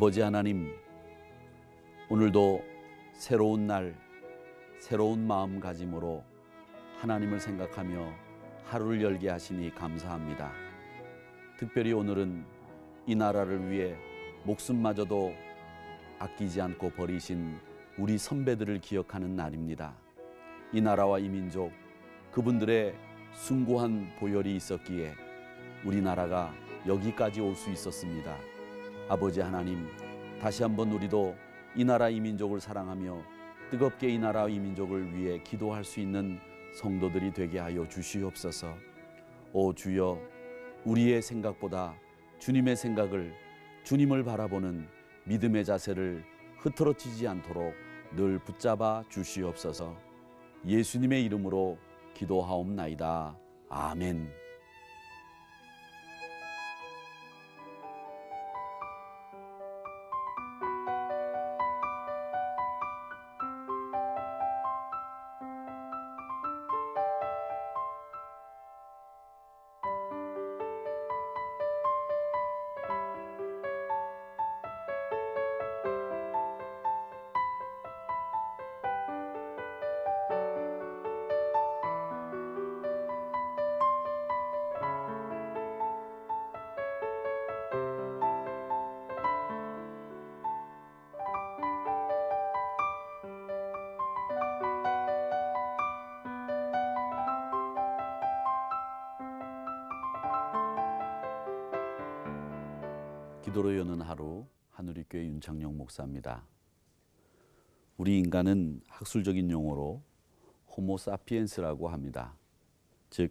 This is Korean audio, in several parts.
아버지 하나님, 오늘도 새로운 날, 새로운 마음가짐으로 하나님을 생각하며 하루를 열게 하시니 감사합니다. 특별히 오늘은 이 나라를 위해 목숨마저도 아끼지 않고 버리신 우리 선배들을 기억하는 날입니다. 이 나라와 이 민족, 그분들의 숭고한 보혈이 있었기에 우리나라가 여기까지 올 수 있었습니다. 아버지 하나님, 다시 한번 우리도 이 나라 이 민족을 사랑하며 뜨겁게 이 나라 이 민족을 위해 기도할 수 있는 성도들이 되게 하여 주시옵소서. 오 주여, 우리의 생각보다 주님의 생각을, 주님을 바라보는 믿음의 자세를 흐트러지지 않도록 늘 붙잡아 주시옵소서. 예수님의 이름으로 기도하옵나이다. 아멘. 기도로 여는 하루, 하누리교회 윤창용 목사입니다. 우리 인간은 학술적인 용어로 호모사피엔스라고 합니다. 즉,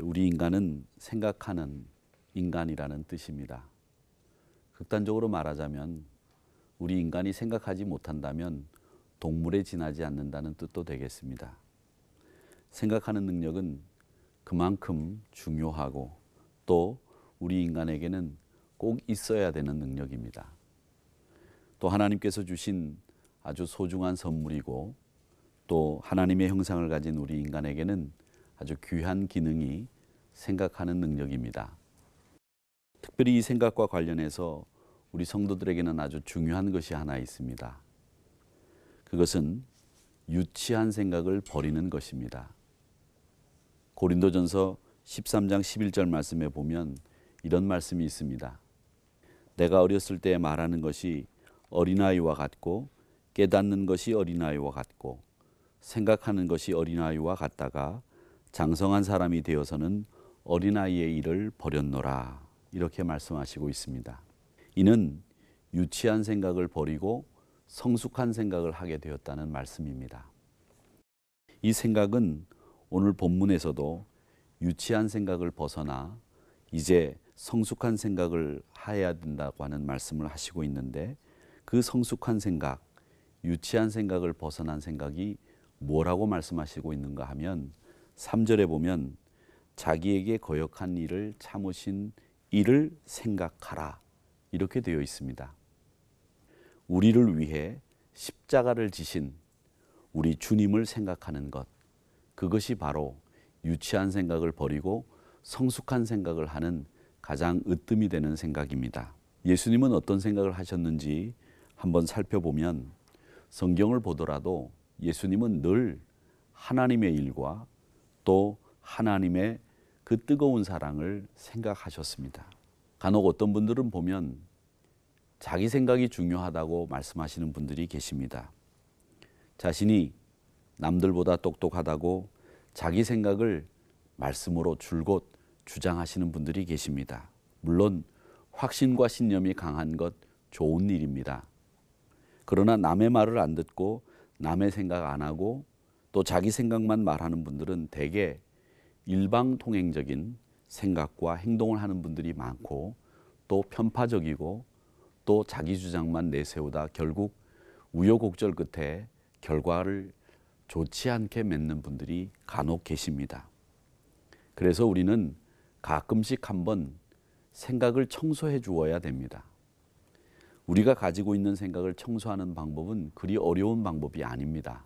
우리 인간은 생각하는 인간이라는 뜻입니다. 극단적으로 말하자면 우리 인간이 생각하지 못한다면 동물에 지나지 않는다는 뜻도 되겠습니다. 생각하는 능력은 그만큼 중요하고 또 우리 인간에게는 꼭 있어야 되는 능력입니다. 또 하나님께서 주신 아주 소중한 선물이고 또 하나님의 형상을 가진 우리 인간에게는 아주 귀한 기능이 생각하는 능력입니다. 특별히 이 생각과 관련해서 우리 성도들에게는 아주 중요한 것이 하나 있습니다. 그것은 유치한 생각을 버리는 것입니다. 고린도전서 13장 11절 말씀에 보면 이런 말씀이 있습니다. 내가 어렸을 때 말하는 것이 어린아이와 같고 깨닫는 것이 어린아이와 같고 생각하는 것이 어린아이와 같다가 장성한 사람이 되어서는 어린아이의 일을 버렸노라. 이렇게 말씀하시고 있습니다. 이는 유치한 생각을 버리고 성숙한 생각을 하게 되었다는 말씀입니다. 이 생각은 오늘 본문에서도 유치한 생각을 벗어나 이제 성숙한 생각을 해야 된다고 하는 말씀을 하시고 있는데 그 성숙한 생각, 유치한 생각을 벗어난 생각이 뭐라고 말씀하시고 있는가 하면 3절에 보면 자기에게 거역한 일을 참으신 이를 생각하라 이렇게 되어 있습니다. 우리를 위해 십자가를 지신 우리 주님을 생각하는 것, 그것이 바로 유치한 생각을 버리고 성숙한 생각을 하는 가장 으뜸이 되는 생각입니다. 예수님은 어떤 생각을 하셨는지 한번 살펴보면 성경을 보더라도 예수님은 늘 하나님의 일과 또 하나님의 그 뜨거운 사랑을 생각하셨습니다. 간혹 어떤 분들은 보면 자기 생각이 중요하다고 말씀하시는 분들이 계십니다. 자신이 남들보다 똑똑하다고 자기 생각을 말씀으로 줄곧 주장하시는 분들이 계십니다. 물론 확신과 신념이 강한 것 좋은 일입니다. 그러나 남의 말을 안 듣고 남의 생각 안 하고 또 자기 생각만 말하는 분들은 대개 일방통행적인 생각과 행동을 하는 분들이 많고 또 편파적이고 또 자기 주장만 내세우다 결국 우여곡절 끝에 결과를 좋지 않게 맺는 분들이 간혹 계십니다. 그래서 우리는 가끔씩 한번 생각을 청소해 주어야 됩니다. 우리가 가지고 있는 생각을 청소하는 방법은 그리 어려운 방법이 아닙니다.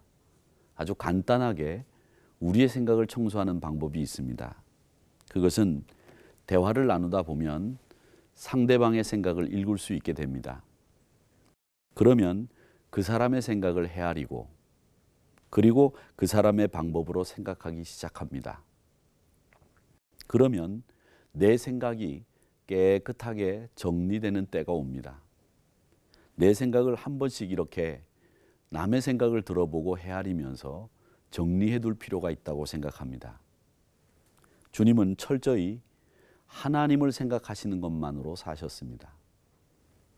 아주 간단하게 우리의 생각을 청소하는 방법이 있습니다. 그것은 대화를 나누다 보면 상대방의 생각을 읽을 수 있게 됩니다. 그러면 그 사람의 생각을 헤아리고 그리고 그 사람의 방법으로 생각하기 시작합니다. 그러면 내 생각이 깨끗하게 정리되는 때가 옵니다. 내 생각을 한 번씩 이렇게 남의 생각을 들어보고 헤아리면서 정리해 둘 필요가 있다고 생각합니다. 주님은 철저히 하나님을 생각하시는 것만으로 사셨습니다.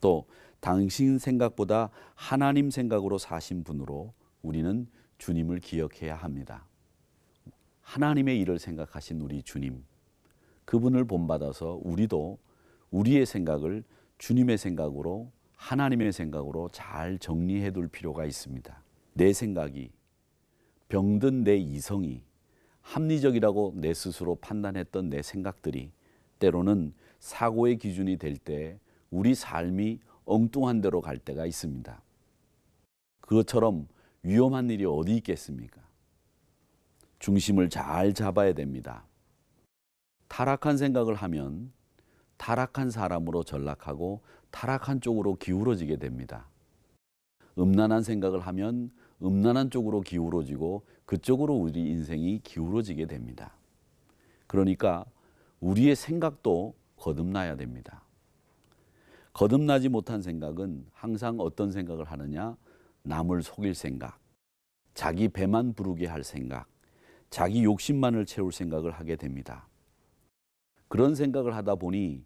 또 당신 생각보다 하나님 생각으로 사신 분으로 우리는 주님을 기억해야 합니다. 하나님의 일을 생각하신 우리 주님, 그분을 본받아서 우리도 우리의 생각을 주님의 생각으로, 하나님의 생각으로 잘 정리해 둘 필요가 있습니다. 내 생각이, 병든 내 이성이, 합리적이라고 내 스스로 판단했던 내 생각들이 때로는 사고의 기준이 될 때 우리 삶이 엉뚱한 데로 갈 때가 있습니다. 그것처럼 위험한 일이 어디 있겠습니까? 중심을 잘 잡아야 됩니다. 타락한 생각을 하면 타락한 사람으로 전락하고 타락한 쪽으로 기울어지게 됩니다. 음란한 생각을 하면 음란한 쪽으로 기울어지고 그쪽으로 우리 인생이 기울어지게 됩니다. 그러니까 우리의 생각도 거듭나야 됩니다. 거듭나지 못한 생각은 항상 어떤 생각을 하느냐? 남을 속일 생각, 자기 배만 부르게 할 생각, 자기 욕심만을 채울 생각을 하게 됩니다. 그런 생각을 하다 보니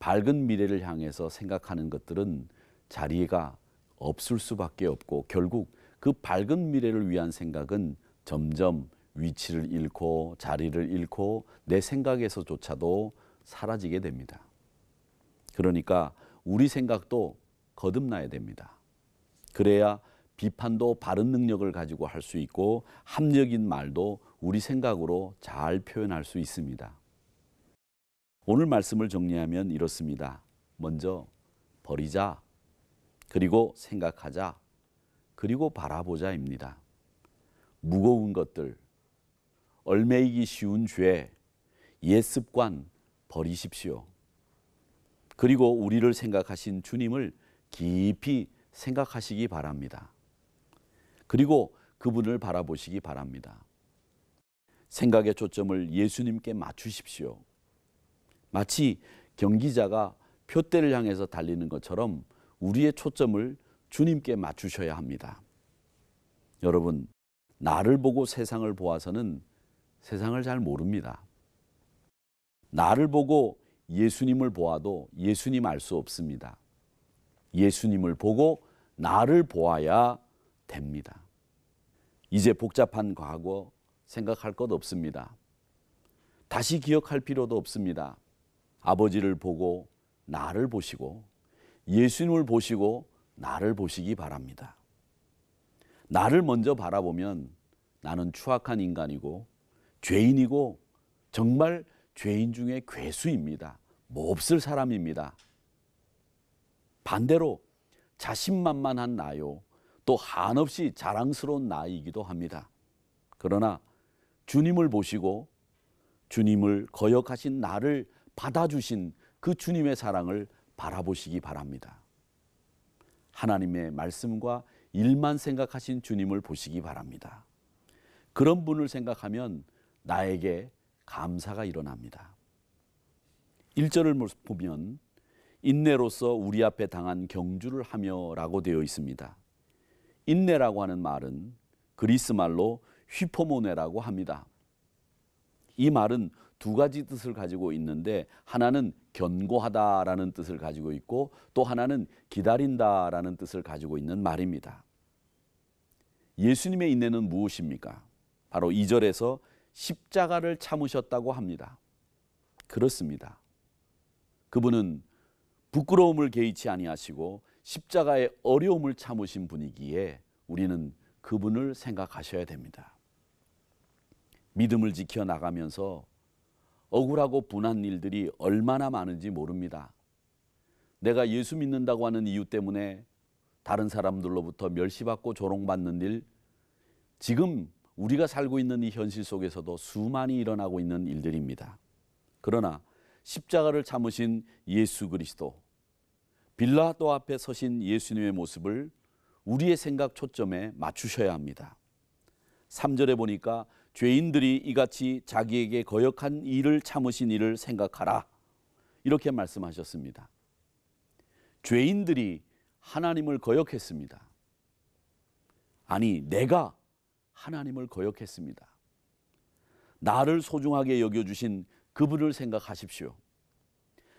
밝은 미래를 향해서 생각하는 것들은 자리가 없을 수밖에 없고 결국 그 밝은 미래를 위한 생각은 점점 위치를 잃고 자리를 잃고 내 생각에서조차도 사라지게 됩니다. 그러니까 우리 생각도 거듭나야 됩니다. 그래야 비판도 바른 능력을 가지고 할 수 있고 합리적인 말도 우리 생각으로 잘 표현할 수 있습니다. 오늘 말씀을 정리하면 이렇습니다. 먼저 버리자, 그리고 생각하자, 그리고 바라보자입니다. 무거운 것들, 얼매이기 쉬운 죄, 옛 습관 버리십시오. 그리고 우리를 생각하신 주님을 깊이 생각하시기 바랍니다. 그리고 그분을 바라보시기 바랍니다. 생각의 초점을 예수님께 맞추십시오. 마치 경기자가 표대를 향해서 달리는 것처럼 우리의 초점을 주님께 맞추셔야 합니다. 여러분, 나를 보고 세상을 보아서는 세상을 잘 모릅니다. 나를 보고 예수님을 보아도 예수님 알 수 없습니다. 예수님을 보고 나를 보아야 됩니다. 이제 복잡한 과거 생각할 것 없습니다. 다시 기억할 필요도 없습니다. 아버지를 보고 나를 보시고 예수님을 보시고 나를 보시기 바랍니다. 나를 먼저 바라보면 나는 추악한 인간이고 죄인이고 정말 죄인 중에 괴수입니다. 몹쓸 사람입니다. 반대로 자신만만한 나요, 또 한없이 자랑스러운 나이기도 합니다. 그러나 주님을 보시고 주님을 거역하신 나를 받아주신 그 주님의 사랑을 바라보시기 바랍니다. 하나님의 말씀과 일만 생각하신 주님을 보시기 바랍니다. 그런 분을 생각하면 나에게 감사가 일어납니다. 1절을 보면 인내로서 우리 앞에 당한 경주를 하며 라고 되어 있습니다. 인내라고 하는 말은 그리스 말로 휘포모네라고 합니다. 이 말은 두 가지 뜻을 가지고 있는데 하나는 견고하다라는 뜻을 가지고 있고 또 하나는 기다린다라는 뜻을 가지고 있는 말입니다. 예수님의 인내는 무엇입니까? 바로 2절에서 십자가를 참으셨다고 합니다. 그렇습니다. 그분은 부끄러움을 개의치 아니하시고 십자가의 어려움을 참으신 분이기에 우리는 그분을 생각하셔야 됩니다. 믿음을 지켜나가면서 억울하고 분한 일들이 얼마나 많은지 모릅니다. 내가 예수 믿는다고 하는 이유 때문에 다른 사람들로부터 멸시받고 조롱받는 일, 지금 우리가 살고 있는 이 현실 속에서도 수많이 일어나고 있는 일들입니다. 그러나 십자가를 참으신 예수 그리스도, 빌라도 앞에 서신 예수님의 모습을 우리의 생각 초점에 맞추셔야 합니다. 3절에 보니까 죄인들이 이같이 자기에게 거역한 일을 참으신 이를 생각하라, 이렇게 말씀하셨습니다. 죄인들이 하나님을 거역했습니다. 아니, 내가 하나님을 거역했습니다. 나를 소중하게 여겨주신 그분을 생각하십시오.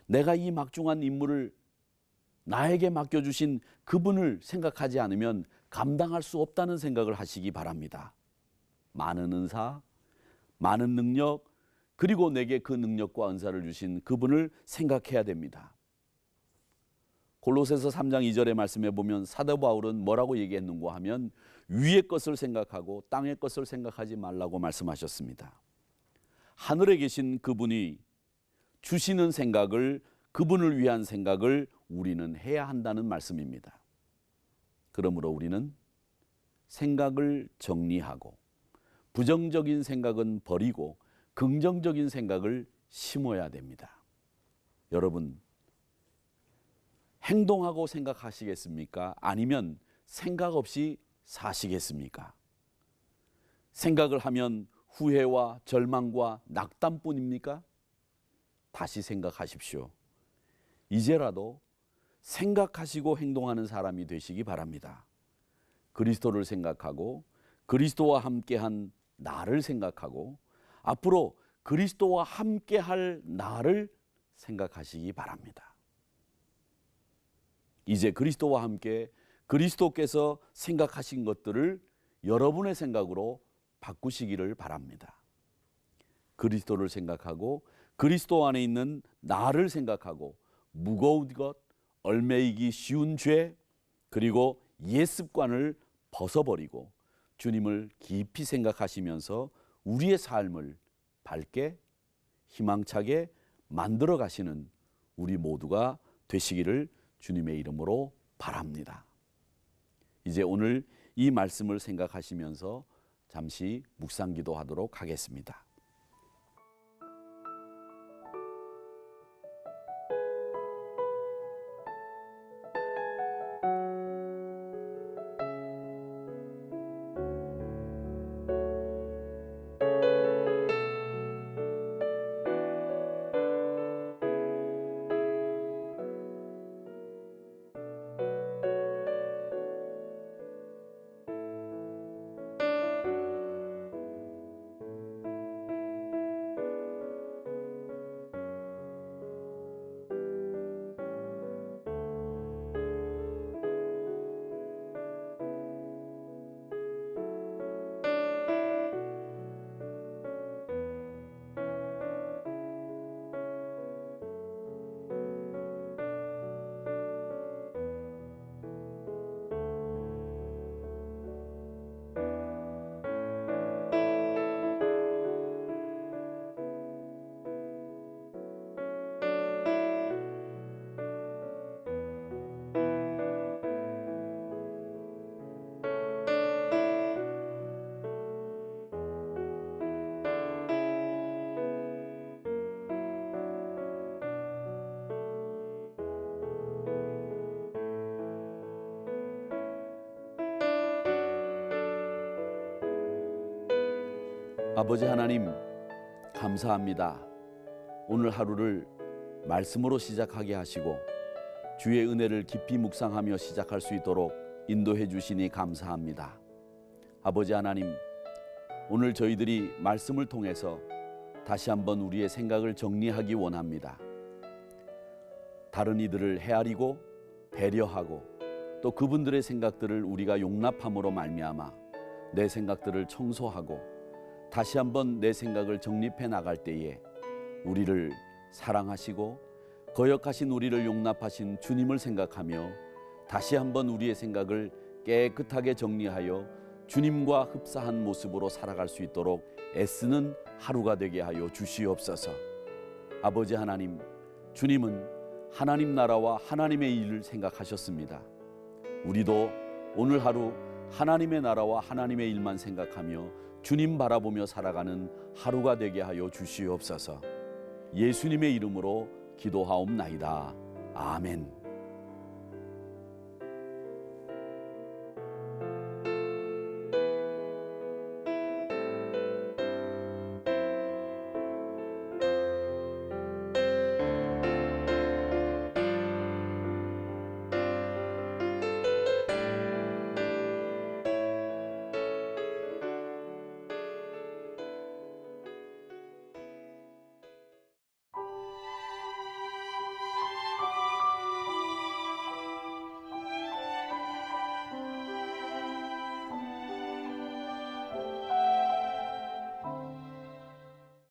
내가 이 막중한 임무를 나에게 맡겨주신 그분을 생각하지 않으면 감당할 수 없다는 생각을 하시기 바랍니다. 많은 은사, 많은 능력, 그리고 내게 그 능력과 은사를 주신 그분을 생각해야 됩니다. 골로새서 3장 2절의 말씀에 보면 사도 바울은 뭐라고 얘기했는가 하면 위의 것을 생각하고 땅의 것을 생각하지 말라고 말씀하셨습니다. 하늘에 계신 그분이 주시는 생각을, 그분을 위한 생각을 우리는 해야 한다는 말씀입니다. 그러므로 우리는 생각을 정리하고 부정적인 생각은 버리고 긍정적인 생각을 심어야 됩니다. 여러분, 행동하고 생각하시겠습니까? 아니면 생각 없이 사시겠습니까? 생각을 하면 후회와 절망과 낙담뿐입니까? 다시 생각하십시오. 이제라도 생각하시고 행동하는 사람이 되시기 바랍니다. 그리스도를 생각하고 그리스도와 함께한 나를 생각하고 앞으로 그리스도와 함께할 나를 생각하시기 바랍니다. 이제 그리스도와 함께 그리스도께서 생각하신 것들을 여러분의 생각으로 바꾸시기를 바랍니다. 그리스도를 생각하고 그리스도 안에 있는 나를 생각하고 무거운 것, 얽매이기 쉬운 죄, 그리고 옛 습관을 벗어버리고 주님을 깊이 생각하시면서 우리의 삶을 밝게 희망차게 만들어 가시는 우리 모두가 되시기를 주님의 이름으로 바랍니다. 이제 오늘 이 말씀을 생각하시면서 잠시 묵상 기도하도록 하겠습니다. 아버지 하나님, 감사합니다. 오늘 하루를 말씀으로 시작하게 하시고 주의 은혜를 깊이 묵상하며 시작할 수 있도록 인도해 주시니 감사합니다. 아버지 하나님, 오늘 저희들이 말씀을 통해서 다시 한번 우리의 생각을 정리하기 원합니다. 다른 이들을 헤아리고 배려하고 또 그분들의 생각들을 우리가 용납함으로 말미암아 내 생각들을 청소하고 다시 한번 내 생각을 정립해 나갈 때에 우리를 사랑하시고 거역하신 우리를 용납하신 주님을 생각하며 다시 한번 우리의 생각을 깨끗하게 정리하여 주님과 흡사한 모습으로 살아갈 수 있도록 애쓰는 하루가 되게 하여 주시옵소서. 아버지 하나님, 주님은 하나님 나라와 하나님의 일을 생각하셨습니다. 우리도 오늘 하루 하나님의 나라와 하나님의 일만 생각하며 주님 바라보며 살아가는 하루가 되게 하여 주시옵소서. 예수님의 이름으로 기도하옵나이다. 아멘.